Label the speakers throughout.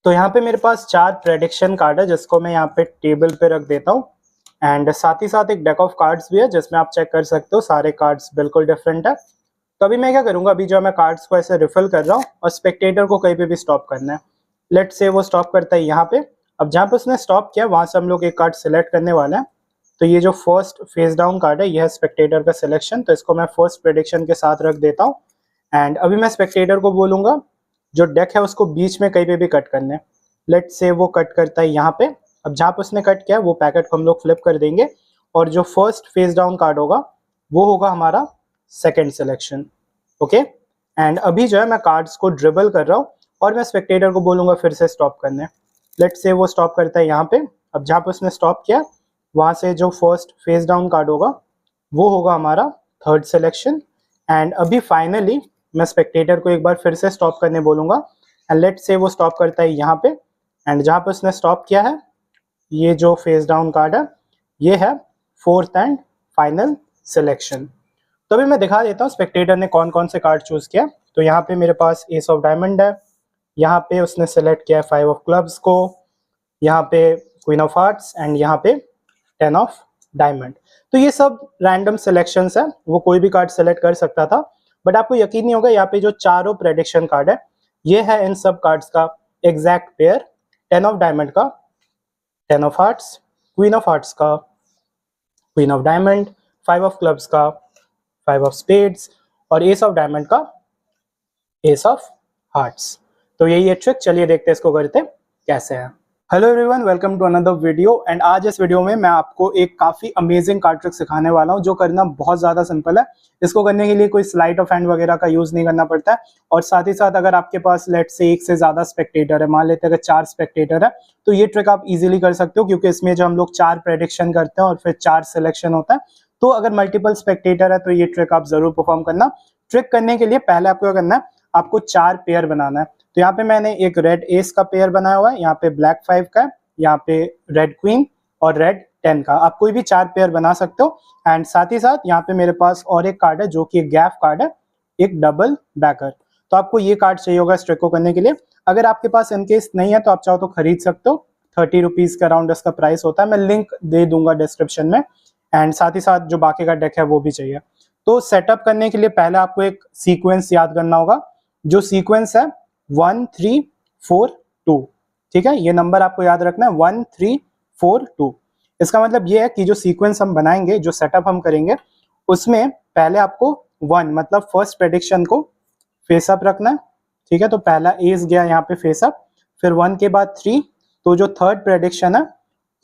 Speaker 1: तो यहाँ पे मेरे पास 4 प्रेडिक्शन कार्ड है जिसको मैं यहाँ पे टेबल पे रख देता हूँ एंड साथ ही साथ एक डेक ऑफ कार्ड्स भी है जिसमें आप चेक कर सकते हो सारे कार्ड्स बिल्कुल डिफरेंट है। तो अभी मैं क्या करूँगा, अभी जो मैं कार्ड्स को ऐसे रिफिल कर रहा हूँ और स्पेक्टेटर को कहीं पे भी स्टॉप करना है। लेट से वो स्टॉप करता है यहाँ पे। अब जहाँ पे उसने स्टॉप किया वहां से हम लोग एक कार्ड सिलेक्ट करने वाले हैं। तो ये जो फर्स्ट फेस डाउन कार्ड है, यह है स्पेक्टेटर का सिलेक्शन, तो इसको मैं फर्स्ट प्रेडिक्शन के साथ रख देता हूँ। एंड अभी मैं स्पेक्टेटर को बोलूंगा जो डेक है उसको बीच में कहीं पे भी कट करने। लेट से वो कट करता है यहाँ पे। अब जहाँ पे उसने कट किया वो पैकेट को हम लोग फ्लिप कर देंगे और जो फर्स्ट फेस डाउन कार्ड होगा वो होगा हमारा सेकेंड सिलेक्शन। ओके, एंड अभी जो है मैं कार्ड्स को ड्रिबल कर रहा हूँ और मैं स्पेक्टेटर को बोलूंगा फिर से स्टॉप करने। लेट से वो स्टॉप करता है यहाँ पे। अब जहाँ पे उसने स्टॉप किया वहाँ से जो फर्स्ट फेस डाउन कार्ड होगा वो होगा हमारा थर्ड सिलेक्शन। एंड अभी फाइनली मैं स्पेक्टेटर को एक बार फिर से स्टॉप करने बोलूंगा एंड लेट से वो स्टॉप करता है यहाँ पे। एंड जहाँ पे उसने स्टॉप किया है ये जो फेस डाउन कार्ड है ये है फोर्थ एंड फाइनल सिलेक्शन। तो अभी मैं दिखा देता हूँ स्पेक्टेटर ने कौन कौन से कार्ड चूज किया। तो यहाँ पे मेरे पास एस ऑफ डायमंड है, यहाँ पे उसने सेलेक्ट किया है 5 ऑफ क्लब्स को, यहाँ पे क्वीन ऑफ हार्ट्स एंड यहाँ पे 10 ऑफ डायमंड। तो ये सब रैंडम सिलेक्शंस है, वो कोई भी कार्ड सेलेक्ट कर सकता था। बट आपको यकीन नहीं होगा यहाँ पे जो चारों प्रेडिक्शन कार्ड है ये है इन सब कार्ड्स का एग्जैक्ट पेयर। 10 ऑफ डायमंड का 10 of hearts, queen of hearts का queen of diamond, 5 of clubs का 5 ऑफ स्पेड्स और एस ऑफ डायमंड का एस ऑफ हार्ट्स। तो यही है ट्रिक, चलिए देखते हैं इसको करते कैसे है। Hello everyone, welcome to another video. And आज इस वीडियो में मैं आपको एक काफी अमेजिंग कार्ड ट्रिक सिखाने वाला हूं जो करना बहुत ज्यादा सिंपल है। इसको करने के लिए कोई स्लाइट ऑफ हैंड वगैरह का यूज नहीं करना पड़ता है और साथ ही साथ अगर आपके पास लेट से एक से ज्यादा स्पेक्टेटर है, मान लेते हैं अगर 4 स्पेक्टेटर है, तो ये ट्रिक आप इजीली कर सकते हो क्योंकि इसमें जो हम लोग 4 प्रेडिक्शन करते हैं और फिर 4 सिलेक्शन होता है। तो अगर मल्टीपल स्पेक्टेटर है तो ये ट्रिक आप जरूर परफॉर्म करना। ट्रिक करने के लिए पहले आपको क्या करना है, आपको 4 पेयर बनाना है। तो यहाँ पे मैंने एक रेड एस का पेयर बनाया हुआ है, यहाँ पे ब्लैक 5 का है, यहाँ पे रेड क्वीन और रेड 10 का। आप कोई भी 4 पेयर बना सकते हो। एंड साथ ही साथ यहाँ पे मेरे पास और एक कार्ड है जो कि एक गैफ कार्ड है, एक डबल बैकर। तो आपको ये कार्ड चाहिए होगा इस ट्रिक को करने के लिए। अगर आपके पास इनकेस नहीं है तो आप चाहो तो खरीद सकते हो, 30 रुपीज का अराउंड इसका प्राइस होता है। मैं लिंक दे दूंगा डिस्क्रिप्शन में। एंड साथ ही साथ जो बाकी का डेक है वो भी चाहिए। तो सेटअप करने के लिए पहले आपको एक सीक्वेंस याद करना होगा। जो सीक्वेंस है 1 3 4 2, ठीक है, ये नंबर आपको याद रखना है 1 3 4 2। इसका मतलब ये है कि जो सीक्वेंस हम बनाएंगे, जो सेटअप हम करेंगे, उसमें पहले आपको 1 मतलब फर्स्ट प्रेडिक्शन को फेस अप रखना है, ठीक है। तो पहला एस गया यहाँ पे फेस अप, फिर 1 के बाद 3, तो जो थर्ड प्रेडिक्शन है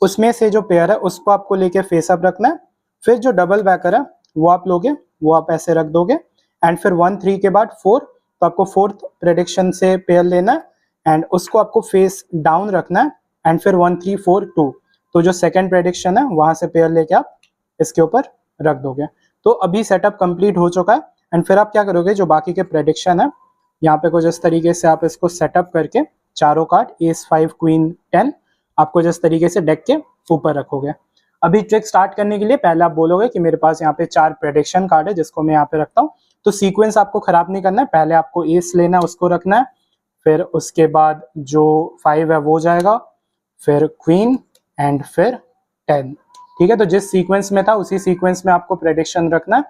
Speaker 1: उसमें से जो पेयर है उसको आपको लेके फेस अप रखना है। फिर जो डबल बैकर है वो आप लोगे, वो आप ऐसे रख दोगे। एंड फिर 1 3 के बाद 4, तो आपको फोर्थ प्रेडिक्शन से पेयर लेना है एंड उसको आपको फेस डाउन रखना है। एंड फिर 1 3 4 2, तो जो सेकंड प्रेडिक्शन है वहां से पेयर लेके आप इसके ऊपर रख दोगे। तो अभी सेटअप कंप्लीट हो चुका है। एंड फिर आप क्या करोगे, जो बाकी के प्रेडिक्शन है यहाँ पे कुछ इस तरीके से आप इसको सेटअप करके चारों कार्ड एस 5 क्वीन 10 आपको जिस तरीके से डेक के ऊपर रखोगे। अभी ट्रिक स्टार्ट करने के लिए पहले आप बोलोगे कि मेरे पास यहाँ पे 4 प्रेडिक्शन कार्ड है जिसको मैं यहाँ पे रखता हूँ। तो सीक्वेंस आपको खराब नहीं करना है, पहले आपको एस लेना है, उसको रखना है, फिर उसके बाद जो 5 है वो जाएगा, फिर क्वीन एंड फिर 10, ठीक है। तो जिस सीक्वेंस में था उसी सीक्वेंस में आपको प्रेडिक्शन रखना है।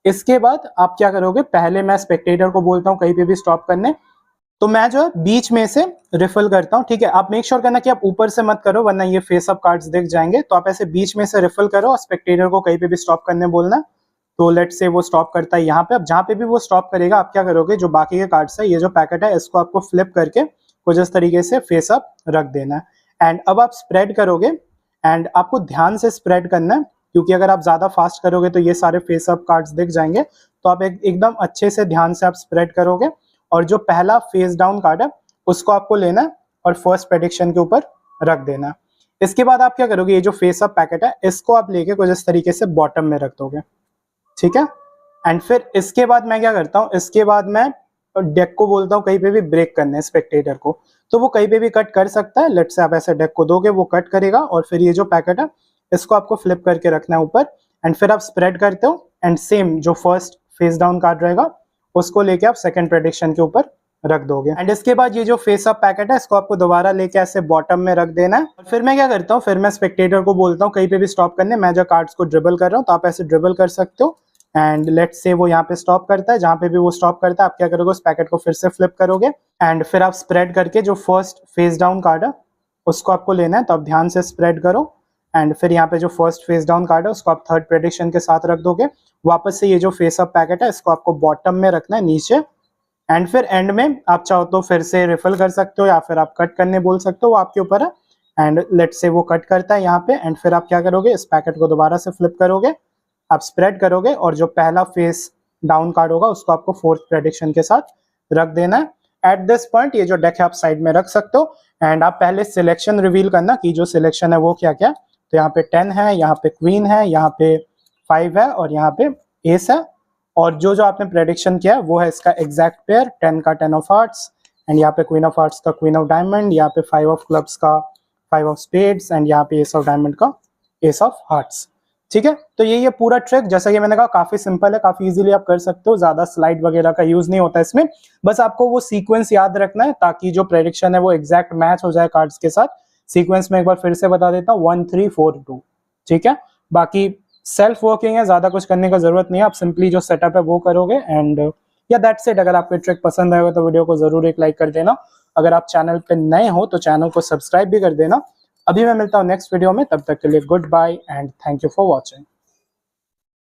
Speaker 1: इसके बाद आप क्या करोगे, पहले मैं स्पेक्टेटर को बोलता हूँ कहीं पे भी स्टॉप करने, तो मैं जो है बीच में से रिफिल करता हूँ, ठीक है। आप मेक श्योर करना कि आप ऊपर से मत करो वरना ये फेस अप कार्ड्स दिख जाएंगे। तो आप ऐसे बीच में से रिफिल करो और स्पेक्टेटर को कहीं पे भी स्टॉप करने बोलना। तो लेट से वो स्टॉप करता है यहाँ पे। अब जहाँ पे भी वो स्टॉप करेगा आप क्या करोगे, जो बाकी के कार्ड्स है, ये जो पैकेट है इसको आपको फ्लिप करके कुछ इस तरीके से फेस अप रख देना है। एंड अब आप स्प्रेड करोगे एंड आपको ध्यान से स्प्रेड करना है क्योंकि अगर आप ज्यादा फास्ट करोगे तो ये सारे फेस अप कार्ड्स दिख जाएंगे। तो आप एकदम अच्छे से ध्यान से आप स्प्रेड करोगे और जो पहला फेस डाउन कार्ड है उसको आपको लेना है और फर्स्ट प्रेडिक्शन के ऊपर रख देना। इसके बाद आप क्या करोगे, ये जो फेस अप पैकेट है इसको आप लेके कुछ इस तरीके से बॉटम में रख दोगे, ठीक है। एंड फिर इसके बाद मैं क्या करता हूँ, इसके बाद मैं डेक को बोलता हूँ कहीं पे भी ब्रेक करने स्पेक्टेटर को, तो वो कहीं पे भी कट कर सकता है। लेट से आप ऐसे डेक को दोगे वो कट करेगा और फिर ये जो पैकेट है इसको आपको फ्लिप करके रखना है ऊपर। एंड फिर आप स्प्रेड करते हो एंड सेम जो फर्स्ट फेस डाउन कार्ड रहेगा उसको लेके आप सेकंड प्रेडिक्शन के ऊपर रख दोगे। एंड इसके बाद ये जो फेस अप पैकेट है इसको आपको दोबारा लेके ऐसे बॉटम में रख देना है। और फिर मैं क्या करता हूँ, फिर मैं स्पेक्टेटर को बोलता हूँ कहीं पे भी स्टॉप करने, मैं जो कार्ड्स को ड्रिबल कर रहा हूँ तो आप ऐसे ड्रिबल कर सकते हो। एंड लेट्स से वो यहाँ पे स्टॉप करता है, जहाँ पे भी वो स्टॉप करता है आप क्या करोगे, उस पैकेट को फिर से फ्लिप करोगे एंड फिर आप स्प्रेड करके जो फर्स्ट फेस डाउन कार्ड है उसको आपको लेना है। तो आप ध्यान से स्प्रेड करो एंड फिर यहाँ पे जो फर्स्ट फेस डाउन कार्ड है उसको आप थर्ड प्रेडिक्शन के साथ रख दोगे। वापस से ये जो फेस अप पैकेट है इसको आपको बॉटम में रखना है नीचे। एंड फिर एंड में आप चाहो तो फिर से रिफिल कर सकते हो या फिर आप कट करने बोल सकते हो, वो आपके ऊपर है। एंड लेट्स से वो कट करता है यहाँ पे एंड फिर आप क्या करोगे, इस पैकेट को दोबारा से फ्लिप करोगे, आप स्प्रेड करोगे और जो पहला फेस डाउन कार्ड होगा उसको आपको फोर्थ प्रेडिक्शन के साथ रख देना है। एट दिस पॉइंट ये जो डेक है आप साइड में रख सकते हो। एंड आप पहले सिलेक्शन रिवील करना कि जो सिलेक्शन है वो क्या क्या। तो यहाँ पे 10 है, यहाँ पे क्वीन है, यहाँ पे 5 है और यहाँ पे एस है। और जो जो आपने प्रेडिक्शन किया है वो है इसका एग्जैक्ट पेयर, 10 का 10 ऑफ हार्ट्स एंड यहाँ पे क्वीन ऑफ हार्ट्स का क्वीन ऑफ डायमंड, यहाँ पे 5 ऑफ क्लब्स का 5 ऑफ स्पेड्स एंड यहाँ पे एस ऑफ डायमंड का एस ऑफ हार्ट्स। ठीक है, तो ये पूरा ट्रिक जैसा कि मैंने कहा काफी सिंपल है, काफी इजीली आप कर सकते हो, ज्यादा स्लाइड वगैरह का यूज नहीं होता इसमें। बस आपको वो सीक्वेंस याद रखना है ताकि जो प्रेडिक्शन है वो एग्जैक्ट मैच हो जाए कार्ड्स के साथ। सीक्वेंस में एक बार फिर से बता देता हूँ, 1 3 4 2। ठीक है, बाकी सेल्फ वर्किंग है, ज्यादा कुछ करने का जरूरत नहीं है, आप सिंपली जो सेटअप है वो करोगे। एंड या दैट्स इट। अगर आपको ट्रिक पसंद आएगा तो वीडियो को जरूर एक लाइक कर देना। अगर आप चैनल पे नए हो तो चैनल को सब्सक्राइब भी कर देना। अभी मैं मिलता हूँ नेक्स्ट वीडियो में, तब तक के लिए goodbye and thank you for watching.